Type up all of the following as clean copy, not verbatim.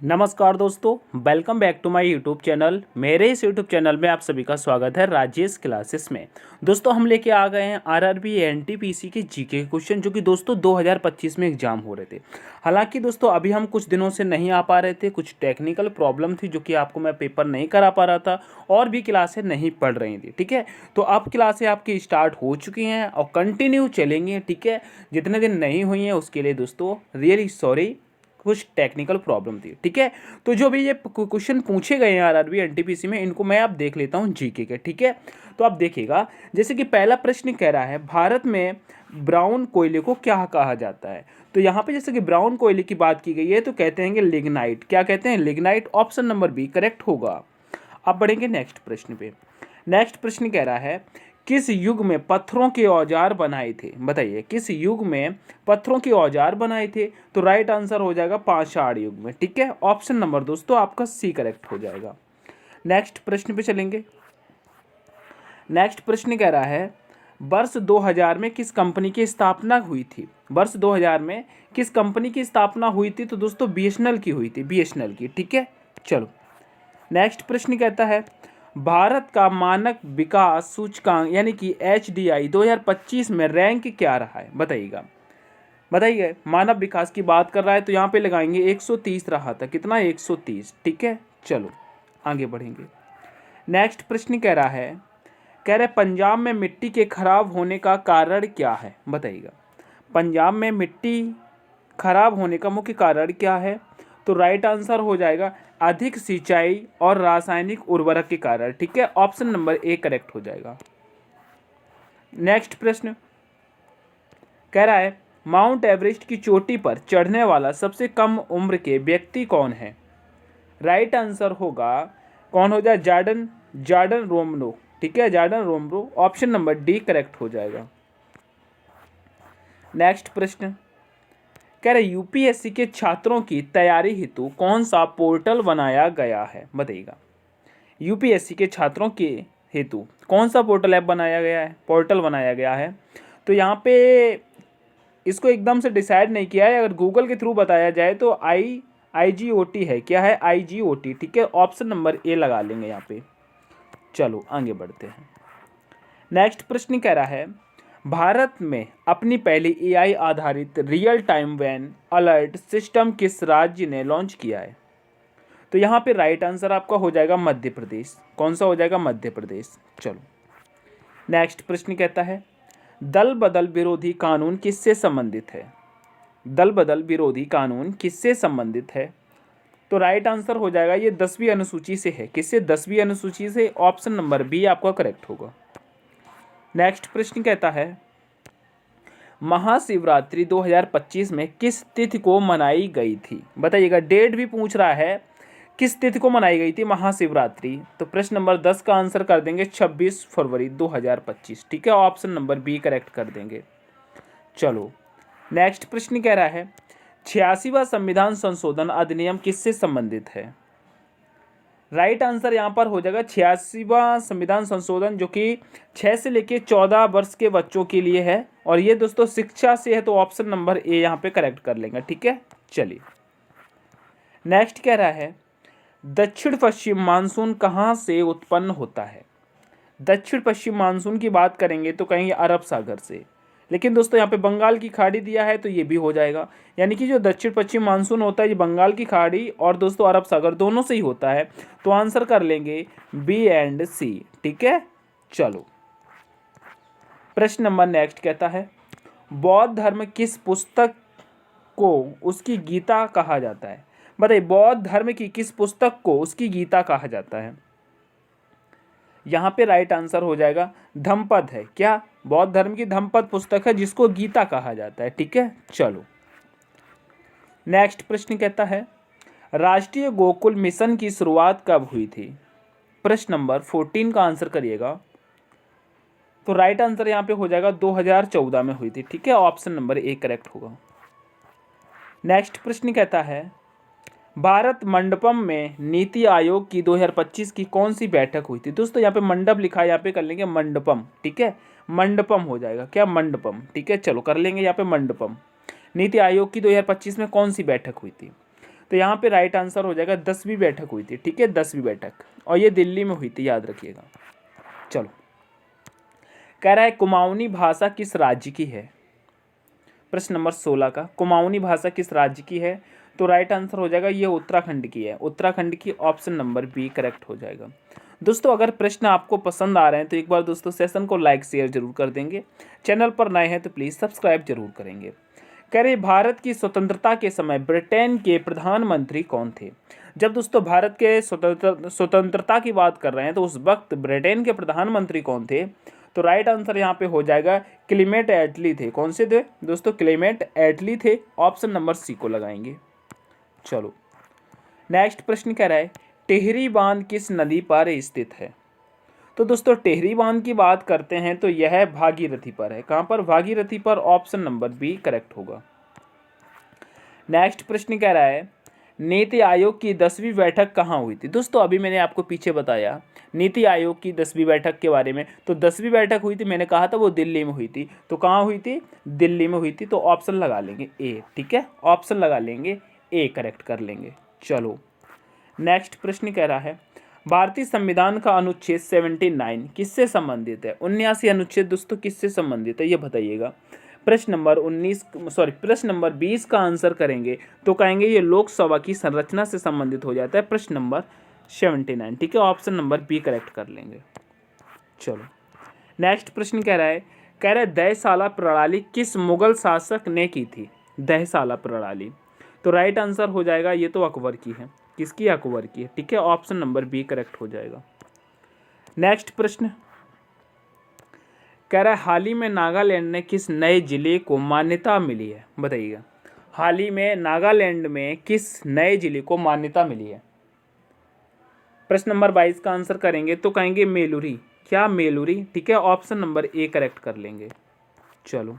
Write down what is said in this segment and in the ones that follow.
नमस्कार दोस्तों, welcome back to my YouTube channel. मेरे इस यूट्यूब चैनल में आप सभी का स्वागत है राजेश क्लासेस में। दोस्तों हम लेके आ गए हैं आरआरबी एनटीपीसी के जीके के क्वेश्चन, जो कि दोस्तों 2025 में एग्जाम हो रहे थे। हालांकि दोस्तों अभी हम कुछ दिनों से नहीं आ पा रहे थे, कुछ टेक्निकल प्रॉब्लम थी जो कि आपको मैं पेपर नहीं करा पा रहा था और भी क्लासें नहीं पढ़ रही थी। ठीक है, तो अब क्लासें आपकी स्टार्ट हो चुकी हैं और कंटिन्यू चलेंगी। ठीक है, जितने दिन नहीं हुई हैं उसके लिए दोस्तों रियली सॉरी, कुछ टेक्निकल प्रॉब्लम थी। ठीक है, तो जो भी ये क्वेश्चन पूछे गए हैं आरआरबी एनटीपीसी में, इनको मैं आप देख लेता हूँ जीके के। ठीक है, तो आप देखिएगा, जैसे कि पहला प्रश्न कह रहा है भारत में ब्राउन कोयले को क्या कहा जाता है। तो यहाँ पे जैसे कि ब्राउन कोयले की बात की गई है तो कहते हैं कि लिग्नाइट। क्या कहते हैं? Lignite. Option number B correct होगा। अब बढ़ेंगे नेक्स्ट प्रश्न पे। नेक्स्ट प्रश्न कह रहा है किस युग में पत्थरों के औजार बनाए थे। बताइए किस युग में पत्थरों के औजार बनाए थे। तो राइट आंसर हो जाएगा पाषाण युग में। ठीक है, ऑप्शन नंबर दोस्तों आपका सी करेक्ट हो जाएगा। नेक्स्ट प्रश्न पे चलेंगे। नेक्स्ट प्रश्न कह रहा है वर्ष 2000 में किस कंपनी की स्थापना हुई थी। वर्ष 2000 में किस कंपनी की स्थापना हुई थी। तो दोस्तों बीएसएनएल की हुई थी, बीएसएनएल की। ठीक है, चलो नेक्स्ट प्रश्न कहता है भारत का मानक विकास सूचकांक यानी कि एचडीआई 2025 में रैंक क्या रहा है। बताइएगा, बताइए। मानव विकास की बात कर रहा है तो यहाँ पे लगाएंगे 130 रहा था। कितना? 130। ठीक है, चलो आगे बढ़ेंगे। नेक्स्ट प्रश्न कह रहे पंजाब में मिट्टी के खराब होने का कारण क्या है। बताइएगा, पंजाब में मिट्टी खराब होने का मुख्य कारण क्या है। तो राइट आंसर हो जाएगा अधिक सिंचाई और रासायनिक उर्वरक के कारण। ठीक है, ऑप्शन नंबर ए करेक्ट हो जाएगा। नेक्स्ट प्रश्न कह रहा है माउंट एवरेस्ट की चोटी पर चढ़ने वाला सबसे कम उम्र के व्यक्ति कौन है। राइट आंसर होगा कौन हो जाए? Jordan, Jordan Romano. ठीक है, Jordan Romano. Option number D correct हो जाएगा। नेक्स्ट प्रश्न कह रहे यूपीएससी के छात्रों की तैयारी हेतु कौन सा पोर्टल बनाया गया है। बताइएगा, यूपीएससी के छात्रों के हेतु कौन सा पोर्टल ऐप बनाया गया है, पोर्टल बनाया गया है। तो यहाँ पे इसको एकदम से डिसाइड नहीं किया है। अगर गूगल के थ्रू बताया जाए तो आईजीओटी है। क्या है? आईजीओटी। ठीक है, ऑप्शन नंबर ए लगा लेंगे यहाँ पे। चलो आगे बढ़ते हैं। नेक्स्ट प्रश्न कह रहा है भारत में अपनी पहली एआई आधारित real time when alert system किस राज्य ने लॉन्च किया है। तो यहाँ पे राइट आंसर आपका हो जाएगा मध्य प्रदेश। कौन सा हो जाएगा? मध्य प्रदेश। चलो नेक्स्ट प्रश्न कहता है दल बदल विरोधी कानून किससे संबंधित है। दल बदल विरोधी कानून किससे संबंधित है। तो राइट आंसर हो जाएगा ये 10वीं अनुसूची से है। किससे? 10वीं अनुसूची से। ऑप्शन नंबर बी आपका करेक्ट होगा। नेक्स्ट प्रश्न कहता है महाशिवरात्रि 2025 में किस तिथि को मनाई गई थी। बताइएगा, डेट भी पूछ रहा है किस तिथि को मनाई गई थी महाशिवरात्रि। तो प्रश्न नंबर 10 का आंसर कर देंगे 26 फरवरी 2025। ठीक है, ऑप्शन नंबर बी करेक्ट कर देंगे। चलो नेक्स्ट प्रश्न कह रहा है 86वां संविधान संशोधन अधिनियम किससे संबंधित है। राइट आंसर यहाँ पर हो जाएगा 86वां संविधान संशोधन, जो कि 6 से लेके 14 वर्ष के बच्चों के लिए है और ये दोस्तों शिक्षा से है। तो ऑप्शन नंबर ए यहाँ पे करेक्ट कर लेंगे। ठीक है, चलिए नेक्स्ट कह रहा है दक्षिण पश्चिम मानसून कहाँ से उत्पन्न होता है। दक्षिण पश्चिम मानसून की बात करेंगे तो कहेंगे अरब सागर से, लेकिन दोस्तों यहाँ पे बंगाल की खाड़ी दिया है तो ये भी हो जाएगा। यानी कि जो दक्षिण पश्चिम मानसून होता है ये बंगाल की खाड़ी और दोस्तों अरब सागर दोनों से ही होता है। तो आंसर कर लेंगे बी एंड सी। ठीक है, चलो प्रश्न नंबर नेक्स्ट कहता है बौद्ध धर्म किस पुस्तक को उसकी गीता कहा जाता है। बताइए, बौद्ध धर्म की किस पुस्तक को उसकी गीता कहा जाता है। यहाँ पे राइट आंसर हो जाएगा धम्मपद है। क्या? बौद्ध धर्म की धम्मपद पुस्तक है जिसको गीता कहा जाता है। ठीक है, चलो नेक्स्ट प्रश्न कहता है राष्ट्रीय गोकुल मिशन की शुरुआत कब हुई थी। प्रश्न नंबर 14 का आंसर करिएगा। तो राइट आंसर यहाँ पे हो जाएगा 2014 में हुई थी। ठीक है, ऑप्शन नंबर ए करेक्ट होगा। नेक्स्ट प्रश्न कहता है भारत मंडपम में नीति आयोग की 2025 की कौन सी बैठक हुई थी। दोस्तों यहाँ पे मंडप लिखा है, यहाँ पे कर लेंगे मंडपम। ठीक है, मंडपम हो जाएगा। क्या? मंडपम। ठीक है, चलो कर लेंगे यहाँ पे मंडपम। नीति आयोग की 2025 में कौन सी बैठक हुई थी। तो यहाँ पे राइट आंसर हो जाएगा 10वीं बैठक हुई थी, ठीक है, 10वीं बैठक, और ये दिल्ली में हुई थी, याद रखिएगा। चलो, कह रहा है कुमाऊनी भाषा किस राज्य की है। प्रश्न नंबर 16 का, कुमाऊनी भाषा किस राज्य की है, तो राइट आंसर हो जाएगा ये उत्तराखंड की है, उत्तराखंड की, ऑप्शन नंबर बी करेक्ट हो जाएगा। दोस्तों अगर प्रश्न आपको पसंद आ रहे हैं तो एक बार दोस्तों सेशन को लाइक शेयर जरूर कर देंगे, चैनल पर नए हैं तो प्लीज़ सब्सक्राइब जरूर करेंगे। कह रहे भारत की स्वतंत्रता के समय ब्रिटेन के प्रधानमंत्री कौन थे। जब दोस्तों भारत के स्वतंत्रता की बात कर रहे हैं तो उस वक्त ब्रिटेन के प्रधानमंत्री कौन थे, तो राइट आंसर यहाँ पे हो जाएगा क्लेमेंट एटली थे। कौन से थे दोस्तों, क्लेमेंट एटली थे, ऑप्शन नंबर सी को लगाएंगे। चलो, नेक्स्ट प्रश्न कह रहा है टिहरी बांध किस नदी पर स्थित है। तो दोस्तों टिहरी बांध की बात करते हैं तो यह भागीरथी पर है। कहाँ पर, भागीरथी पर, ऑप्शन नंबर बी करेक्ट होगा। नेक्स्ट प्रश्न कह रहा है नीति आयोग की 10वीं बैठक कहाँ हुई थी। दोस्तों अभी मैंने आपको पीछे बताया नीति आयोग की 10वीं बैठक के बारे में, तो 10वीं बैठक हुई थी, मैंने कहा था वो दिल्ली में हुई थी, तो कहाँ हुई थी, दिल्ली में हुई थी, तो ऑप्शन लगा लेंगे ए, ठीक है, ऑप्शन लगा लेंगे ए, करेक्ट कर लेंगे। चलो, नेक्स्ट प्रश्न कह रहा है भारतीय संविधान का अनुच्छेद 79 किससे संबंधित है। 79 अनुच्छेद दोस्तों किससे संबंधित है ये बताइएगा। प्रश्न नंबर 20 का आंसर करेंगे तो कहेंगे ये लोकसभा की संरचना से संबंधित हो जाता है, प्रश्न नंबर 79, ठीक है, ऑप्शन नंबर बी करेक्ट कर लेंगे। चलो, नेक्स्ट प्रश्न कह रहा है दहसाला प्रणाली किस मुगल शासक ने की थी। दहसाला प्रणाली, तो राइट आंसर हो जाएगा ये तो अकबर की है। किसकी, अकबर की है, ठीक है, ऑप्शन नंबर बी करेक्ट हो जाएगा। नेक्स्ट प्रश्न कह रहा है हाल ही में नागालैंड ने किस नए जिले को मान्यता मिली है, बताइएगा। हाल ही में नागालैंड में किस नए जिले को मान्यता मिली है। प्रश्न नंबर 22 का आंसर करेंगे तो कहेंगे मेलुरी। क्या, मेलुरी, ठीक है, ऑप्शन नंबर ए करेक्ट कर लेंगे। चलो,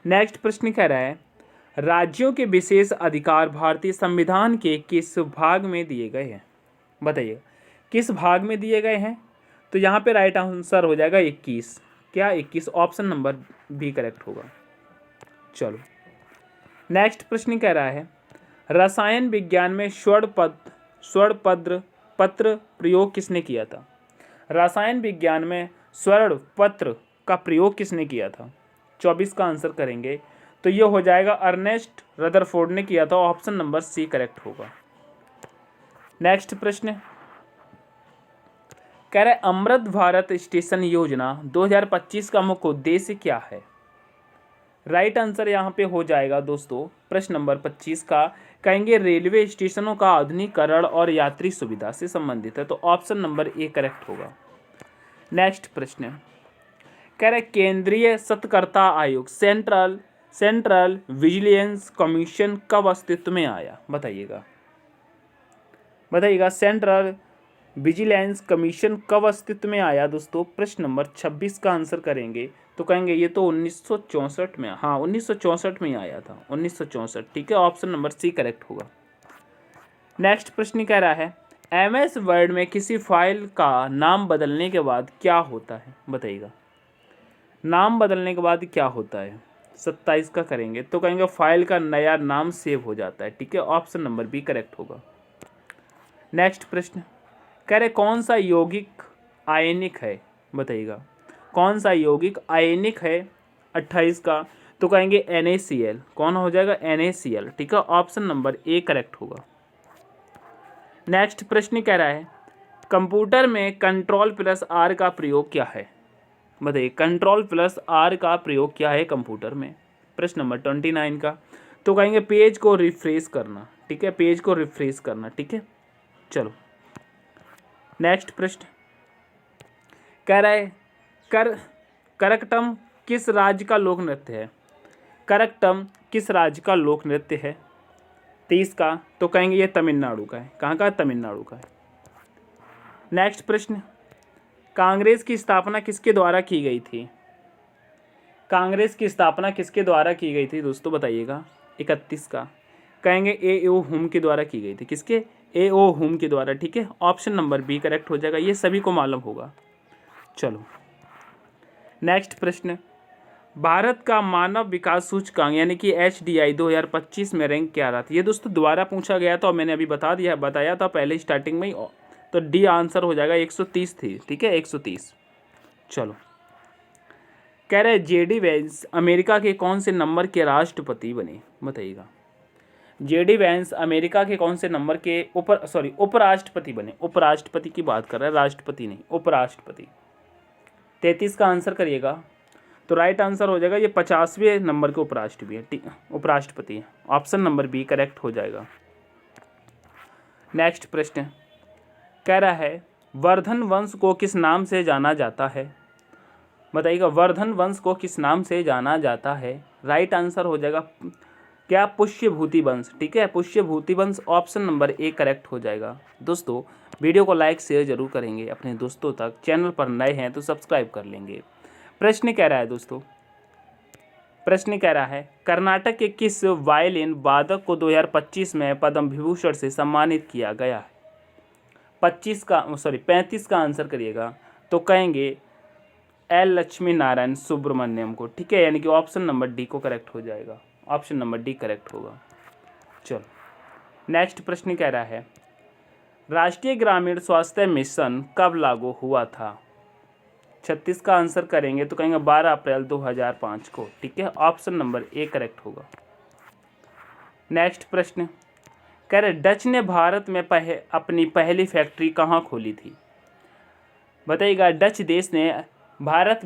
नेक्स्ट प्रश्न कह रहा है राज्यों के विशेष अधिकार भारतीय संविधान के किस भाग में दिए गए हैं, बताइए किस भाग में दिए गए हैं। तो यहाँ पे राइट आंसर हो जाएगा 21। क्या, 21, ऑप्शन नंबर बी करेक्ट होगा। चलो, नेक्स्ट प्रश्न कह रहा है रसायन विज्ञान में स्वर्ण पत्र प्रयोग किसने किया था। रसायन विज्ञान में स्वर्ण पत्र का प्रयोग किसने किया था। 24 का आंसर करेंगे तो ये हो जाएगा अर्नेस्ट रदरफोर्ड ने किया था, ऑप्शन नंबर सी करेक्ट होगा। नेक्स्ट प्रश्न कह रहा है अमृत भारत स्टेशन योजना 2025 का मुख्य उद्देश्य क्या है। राइट आंसर यहाँ पे हो जाएगा दोस्तों प्रश्न नंबर 25 का, कहेंगे रेलवे स्टेशनों का आधुनिकीकरण और यात्री सुविधा से संबंधित है, तो ऑप्शन नंबर ए करेक्ट होगा। नेक्स्ट प्रश्न कह रहे केंद्रीय सतर्कता आयोग सेंट्रल विजिलेंस कमीशन कब अस्तित्व में आया, बताइएगा। सेंट्रल विजिलेंस कमीशन कब अस्तित्व में आया दोस्तों। प्रश्न नंबर 26 का आंसर करेंगे तो कहेंगे ये तो 1964 में, हाँ 1964 में ही आया था, 1964, ठीक है, ऑप्शन नंबर सी करेक्ट होगा। नेक्स्ट प्रश्न कह रहा है MS वर्ड में किसी फाइल का नाम बदलने के बाद क्या होता है, बताइएगा। नाम बदलने के बाद क्या होता है, 27 का करेंगे तो कहेंगे फाइल का नया नाम सेव हो जाता है, ठीक है, ऑप्शन नंबर बी करेक्ट होगा। नेक्स्ट प्रश्न कह रहे कौन सा यौगिक आयनिक है, बताइएगा। कौन सा यौगिक आयनिक है, 28 का तो कहेंगे NaCl। कौन हो जाएगा, NaCl, ठीक है, ऑप्शन नंबर ए करेक्ट होगा। नेक्स्ट प्रश्न कह रहा है कंप्यूटर में Ctrl+R का प्रयोग क्या है, बताइए। Ctrl+R का प्रयोग क्या है कंप्यूटर में, प्रश्न नंबर 29 का तो कहेंगे पेज को रिफ्रेश करना, ठीक है, पेज को रिफ्रेश करना, ठीक है। चलो, नेक्स्ट प्रश्न कह रहा है करकटम किस राज्य का लोक नृत्य है। करकटम किस राज्य का लोक नृत्य है, 30 का तो कहेंगे ये तमिलनाडु का है। कहाँ का, तमिलनाडु का है। नेक्स्ट प्रश्न कांग्रेस की स्थापना किसके द्वारा की गई थी। कांग्रेस की स्थापना किसके द्वारा की गई थी दोस्तों, बताइएगा। 31 का कहेंगे A.O. हुम के द्वारा की गई थी। किसके, A.O. हुम के द्वारा, ठीक है, ऑप्शन नंबर बी करेक्ट हो जाएगा, ये सभी को मालूम होगा। चलो, नेक्स्ट प्रश्न भारत का मानव विकास सूचकांक यानी कि HDI 2025 में रैंक क्या रहा था? ये दोस्तों दोबारा पूछा गया था और मैंने अभी बताया था पहले स्टार्टिंग में ही। तो डी आंसर हो जाएगा, 130 थी। ठीक है, 130। चलो, कह रहे JD वैंस अमेरिका के कौन से नंबर के राष्ट्रपति बने? बताइएगा। JD वैंस अमेरिका के कौन से नंबर के उपराष्ट्रपति बने? उपराष्ट्रपति की बात कर रहा है, राष्ट्रपति नहीं, उपराष्ट्रपति। 33 का आंसर करिएगा। तो राइट आंसर हो जाएगा, ये 50वें नंबर के उपराष्ट्रपति हैं। ऑप्शन नंबर बी करेक्ट हो जाएगा। नेक्स्ट प्रश्न कह रहा है वर्धन वंश को किस नाम से जाना जाता है? बताइएगा, वर्धन वंश को किस नाम से जाना जाता है? राइट आंसर हो जाएगा क्या? पुष्यभूति वंश। ठीक है, पुष्यभूति वंश। ऑप्शन नंबर ए करेक्ट हो जाएगा। दोस्तों वीडियो को लाइक शेयर जरूर करेंगे अपने दोस्तों तक। चैनल पर नए हैं तो सब्सक्राइब कर लेंगे। प्रश्न कह रहा है दोस्तों, प्रश्न कह रहा है कर्नाटक के किस वायलिन वादक को 2025 में पद्म विभूषण से सम्मानित किया गया है? 35 का आंसर करिएगा। तो कहेंगे L लक्ष्मी नारायण सुब्रमण्यम को। ठीक है, यानी कि ऑप्शन नंबर डी को करेक्ट हो जाएगा। ऑप्शन नंबर डी करेक्ट होगा। चलो, नेक्स्ट प्रश्न कह रहा है राष्ट्रीय ग्रामीण स्वास्थ्य मिशन कब लागू हुआ था? 36 का आंसर करेंगे तो कहेंगे 12 अप्रैल 2005 को। ठीक है, ऑप्शन नंबर ए करेक्ट होगा। नेक्स्ट प्रश्न कह रहे डच ने भारत में अपनी पहली फैक्ट्री कहाँ खोली थी? बताइएगा, डच देश ने भारत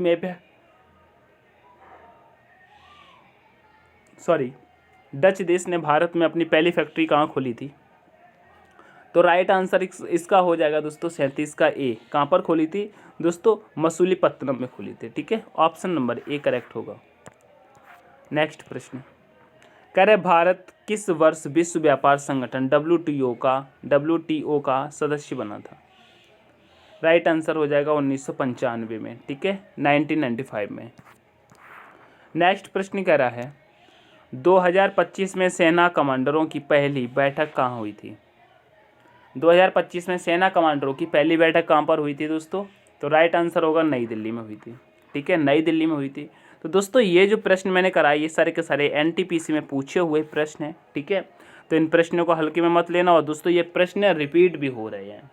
में अपनी पहली फैक्ट्री कहाँ खोली थी? तो राइट आंसर इसका हो जाएगा दोस्तों 37 का ए। कहाँ पर खोली थी दोस्तों? मसूलीपट्टनम में खोली थी। ठीक है, ऑप्शन नंबर ए करेक्ट होगा। नेक्स्ट प्रश्न कह रहे भारत किस वर्ष विश्व व्यापार संगठन WTO का सदस्य बना था? राइट आंसर हो जाएगा 1995 में। ठीक है, 1995 में। नेक्स्ट प्रश्न कह रहा है 2025 में सेना कमांडरों की पहली बैठक कहाँ हुई थी? 2025 में सेना कमांडरों की पहली बैठक कहाँ पर हुई थी दोस्तों? तो राइट आंसर होगा नई दिल्ली में हुई थी। ठीक है, नई दिल्ली में हुई थी। तो दोस्तों ये जो प्रश्न मैंने कराए ये सारे के सारे NTPC में पूछे हुए प्रश्न हैं। ठीक है, तो इन प्रश्नों को हल्के में मत लेना। और दोस्तों ये प्रश्न रिपीट भी हो रहे हैं,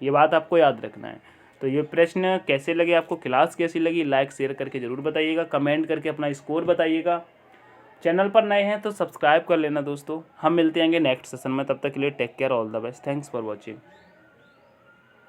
ये बात आपको याद रखना है। तो ये प्रश्न कैसे लगे आपको, क्लास कैसी लगी, लाइक शेयर करके ज़रूर बताइएगा। कमेंट करके अपना स्कोर बताइएगा। चैनल पर नए हैं तो सब्सक्राइब कर लेना दोस्तों। हम मिलते हैं नेक्स्ट सेशन में, तब तक के लिए take care, all the best, thanks for watching.